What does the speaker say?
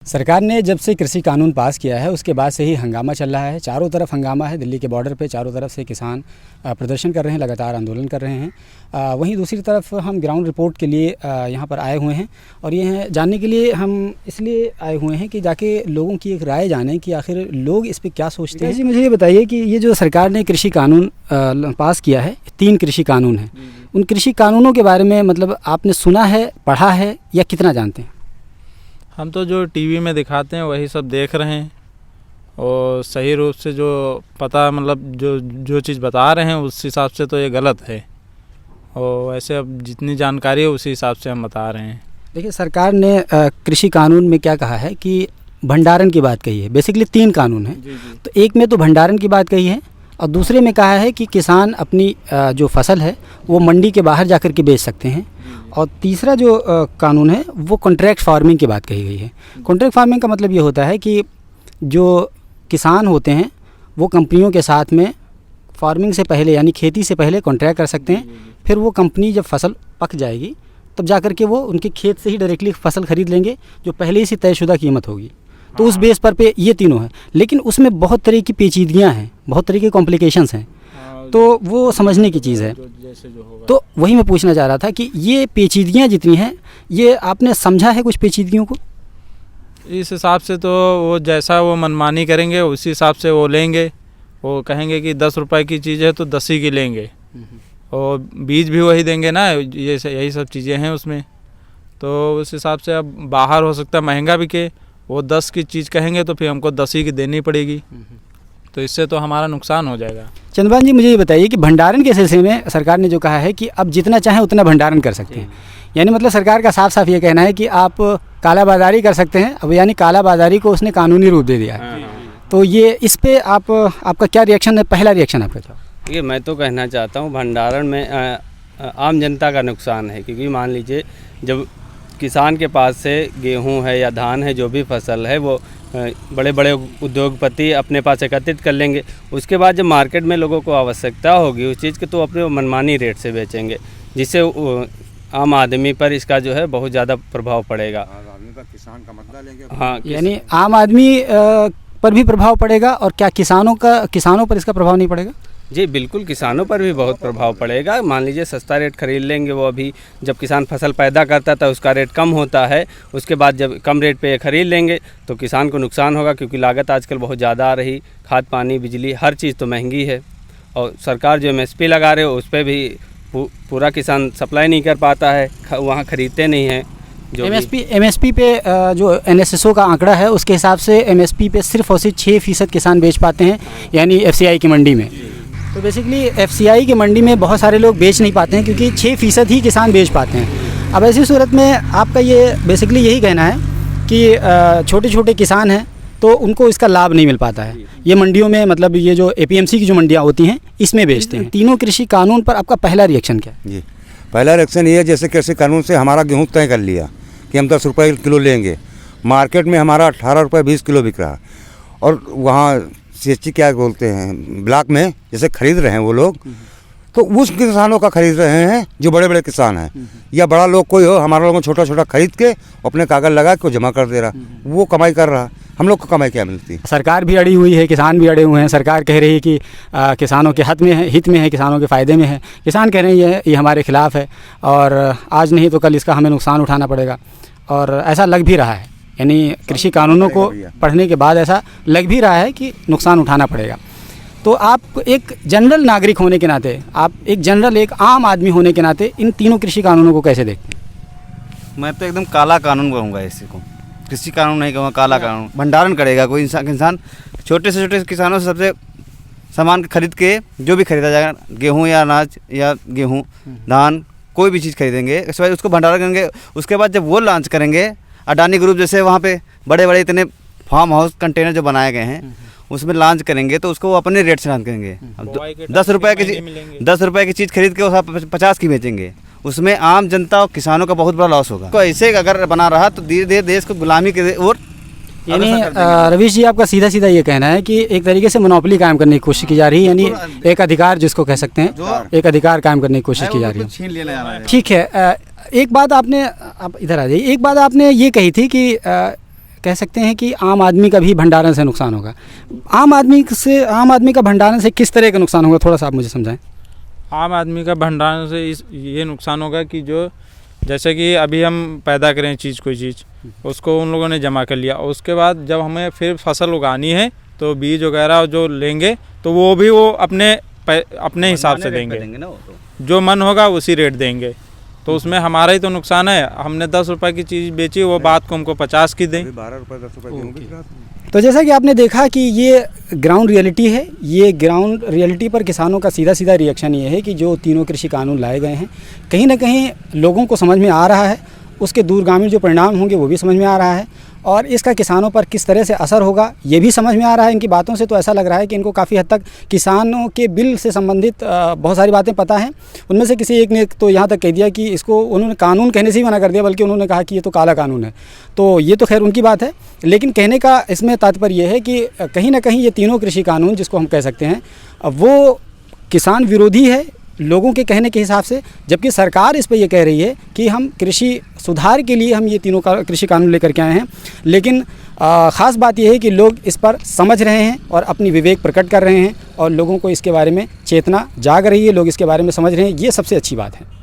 सरकार ने जब से कृषि कानून पास किया है उसके बाद से ही हंगामा चल रहा है। चारों तरफ हंगामा है। दिल्ली के बॉर्डर पे चारों तरफ से किसान प्रदर्शन कर रहे हैं, लगातार आंदोलन कर रहे हैं। वहीं दूसरी तरफ हम ग्राउंड रिपोर्ट के लिए यहाँ पर आए हुए हैं और ये जानने के लिए हम इसलिए आए हुए हैं कि जाके लोगों की एक राय जानें कि आखिर लोग इस पर क्या सोचते हैं। जी मुझे ये बताइए कि ये जो सरकार ने कृषि कानून पास किया है, 3 कृषि कानून हैं, उन कृषि कानूनों के बारे में मतलब आपने सुना है, पढ़ा है या कितना जानते हैं? हम तो जो टीवी में दिखाते हैं वही सब देख रहे हैं और सही रूप से जो पता मतलब जो चीज़ बता रहे हैं उस हिसाब से तो ये गलत है और वैसे अब जितनी जानकारी है उसी हिसाब से हम बता रहे हैं। देखिए सरकार ने कृषि कानून में क्या कहा है कि भंडारण की बात कही है। बेसिकली 3 कानून हैं। तो एक में तो भंडारण की बात कही है और दूसरे में कहा है कि किसान अपनी जो फसल है वो मंडी के बाहर जाकर के बेच सकते हैं और तीसरा जो कानून है वो कॉन्ट्रैक्ट फार्मिंग की बात कही गई है। कॉन्ट्रैक्ट फार्मिंग का मतलब ये होता है कि जो किसान होते हैं वो कंपनियों के साथ में फार्मिंग से पहले यानी खेती से पहले कॉन्ट्रैक्ट कर सकते हैं। फिर वो कंपनी जब फसल पक जाएगी तब जाकर के वो उनके खेत से ही डायरेक्टली फसल खरीद लेंगे जो पहले ही से तयशुदा कीमत होगी। तो उस बेस पर पे ये तीनों हैं, लेकिन उसमें बहुत तरह की पेचीदगियाँ हैं, बहुत तरह के कॉम्प्लिकेशंस हैं, तो वो समझने की चीज़ है। तो वही मैं पूछना चाह रहा था कि ये पेचीदगियाँ जितनी हैं ये आपने समझा है कुछ पेचीदगियों को? इस हिसाब से तो वो जैसा वो मनमानी करेंगे उसी हिसाब से वो लेंगे। वो कहेंगे कि 10 रुपए की चीज़ है तो 10 ही की लेंगे और बीज भी वही देंगे ना, यही सब चीज़ें हैं उसमें। तो उस हिसाब से अब बाहर हो सकता है महंगा बिके, वो 10 की चीज़ कहेंगे तो फिर हमको 10 ही की देनी पड़ेगी, तो इससे तो हमारा नुकसान हो जाएगा। चंद्रभान जी मुझे ये बताइए कि भंडारण के सिलसिले में सरकार ने जो कहा है कि अब जितना चाहें उतना भंडारण कर सकते हैं, यानी मतलब सरकार का साफ साफ ये कहना है कि आप कालाबाजारी कर सकते हैं। अब यानी कालाबाजारी को उसने कानूनी रूप दे दिया है। तो ये इस पे आपका क्या रिएक्शन है? पहला रिएक्शन आपका क्या? देखिए मैं तो कहना चाहता हूँ भंडारण में आम जनता का नुकसान है, क्योंकि मान लीजिए जब किसान के पास से गेहूं है या धान है, जो भी फसल है वो बड़े बड़े उद्योगपति अपने पास एकत्रित कर लेंगे। उसके बाद जब मार्केट में लोगों को आवश्यकता होगी उस चीज़ के तो अपने मनमानी रेट से बेचेंगे, जिससे आम आदमी पर इसका जो है बहुत ज़्यादा प्रभाव पड़ेगा। किसान का मसला लेंगे। हाँ, यानी आम आदमी पर भी प्रभाव पड़ेगा और क्या किसानों पर इसका प्रभाव नहीं पड़ेगा? जी बिल्कुल, किसानों पर भी बहुत प्रभाव पड़ेगा। मान लीजिए सस्ता रेट खरीद लेंगे, वो अभी जब किसान फसल पैदा करता था उसका रेट कम होता है, उसके बाद जब कम रेट पे खरीद लेंगे तो किसान को नुकसान होगा, क्योंकि लागत आजकल बहुत ज़्यादा आ रही, खाद पानी बिजली हर चीज़ तो महंगी है और सरकार जो MSP लगा रहे हो उस पर भी पूरा किसान सप्लाई नहीं कर पाता है, वहाँ ख़रीदते नहीं हैं। जो MSP पे जो NSSO का आंकड़ा है उसके हिसाब से MSP पे सिर्फ और सिर्फ 6% किसान बेच पाते हैं, यानी FCI की मंडी में। तो बेसिकली FCI की मंडी में बहुत सारे लोग बेच नहीं पाते हैं क्योंकि 6% ही किसान बेच पाते हैं। अब ऐसी सूरत में आपका ये बेसिकली यही कहना है कि छोटे छोटे किसान हैं तो उनको इसका लाभ नहीं मिल पाता है। ये मंडियों में मतलब ये जो APMC की जो मंडियाँ होती हैं इसमें बेचते हैं। तीनों कृषि कानून पर आपका पहला रिएक्शन क्या है? जी पहला रिएक्शन ये है, जैसे कृषि कानून से हमारा गेहूँ तय कर लिया कि हम 10 रुपये किलो लेंगे, मार्केट में हमारा 18 रुपये 20 किलो बिक रहा और वहाँ CST क्या बोलते हैं ब्लॉक में जैसे खरीद रहे हैं वो लोग, तो उस किसानों का खरीद रहे हैं जो बड़े बड़े किसान हैं या बड़ा लोग कोई हो, हमारा लोगों छोटा छोटा खरीद के अपने कागज लगा के जमा कर दे रहा, वो कमाई कर रहा। हम लोग को कमाई क्या मिलती है? सरकार भी अड़ी हुई है, किसान भी अड़े हुए हैं। सरकार कह रही है कि किसानों के हित में है, किसानों के फ़ायदे में है। किसान कह रहे हैं ये हमारे खिलाफ़ है और आज नहीं तो कल इसका हमें नुकसान उठाना पड़ेगा, और ऐसा लग भी रहा है। यानी कृषि कानूनों को पढ़ने के बाद ऐसा लग भी रहा है कि नुकसान उठाना पड़ेगा। तो आप एक जनरल नागरिक होने के नाते, आप एक आम आदमी होने के नाते इन तीनों कृषि कानूनों को कैसे देखते हैं? मैं तो एकदम काला कानून कहूँगा इसी को, कृषि कानून नहीं कहूँगा, काला कानून। भंडारण करेगा कोई इंसान छोटे से छोटे किसानों से सबसे सामान खरीद के जो भी खरीदा जाएगा, गेहूँ या अनाज या गेहूँ धान कोई भी चीज़ खरीदेंगे, उसके बाद उसको भंडारण करेंगे। उसके बाद जब वो लॉन्च करेंगे, अडानी ग्रुप जैसे वहाँ पे बड़े बड़े इतने फार्म हाउस कंटेनर जो बनाए गए हैं उसमें लॉन्च करेंगे तो उसको वो अपने रेट से लॉन्च करेंगे। 10 रुपये की चीज़ खरीद के वो 50 की बेचेंगे, उसमें आम जनता और किसानों का बहुत बड़ा लॉस होगा। तो ऐसे अगर बना रहा तो धीरे धीरे देश को गुलामी के और यानी रवीश जी आपका सीधा सीधा ये कहना है कि एक तरीके से मोनोपोली कायम करने की कोशिश की जा रही है, यानी एक अधिकार जिसको कह सकते हैं, एक अधिकार कायम करने की कोशिश की जा रही है। ठीक है, एक बात आपने, आप इधर आ जाइए, एक बात आपने ये कही थी कि कह सकते हैं कि आम आदमी का भी भंडारण से नुकसान होगा। आम आदमी का भंडारण से किस तरह का नुकसान होगा, थोड़ा सा आप मुझे समझाएं। आम आदमी का भंडारण से ये नुकसान होगा कि जो जैसे कि अभी हम पैदा करें चीज़, कोई चीज़, उसको उन लोगों ने जमा कर लिया, उसके बाद जब हमें फिर फसल उगानी है तो बीज वगैरह जो लेंगे तो वो भी वो अपने हिसाब से देंगे ना, वो तो जो मन होगा उसी रेट देंगे। तो उसमें हमारा ही तो नुकसान है। हमने 10 रुपए की चीज़ बेची, वो बात को हमको 50 की दें। 12 रुपये 10 रुपये गेहूं बेच रहा था। तो जैसा कि आपने देखा कि ये ग्राउंड रियलिटी है। ये ग्राउंड रियलिटी पर किसानों का सीधा सीधा रिएक्शन ये है कि जो तीनों कृषि कानून लाए गए हैं, कहीं ना कहीं लोगों को समझ में आ रहा है, उसके दूरगामी जो परिणाम होंगे वो भी समझ में आ रहा है, और इसका किसानों पर किस तरह से असर होगा ये भी समझ में आ रहा है। इनकी बातों से तो ऐसा लग रहा है कि इनको काफ़ी हद तक किसानों के बिल से संबंधित बहुत सारी बातें पता हैं। उनमें से किसी एक ने तो यहाँ तक कह दिया कि इसको उन्होंने कानून कहने से ही मना कर दिया, बल्कि उन्होंने कहा कि ये तो काला कानून है। तो ये तो खैर उनकी बात है, लेकिन कहने का इसमें तात्पर्य यह है कि कहीं ना कहीं ये तीनों कृषि कानून जिसको हम कह सकते हैं वो किसान विरोधी है लोगों के कहने के हिसाब से, जबकि सरकार इस पे ये कह रही है कि हम कृषि सुधार के लिए हम ये तीनों कृषि कानून लेकर के आए हैं। लेकिन ख़ास बात यह है कि लोग इस पर समझ रहे हैं और अपनी विवेक प्रकट कर रहे हैं, और लोगों को इसके बारे में चेतना जाग रही है, लोग इसके बारे में समझ रहे हैं। ये सबसे अच्छी बात है।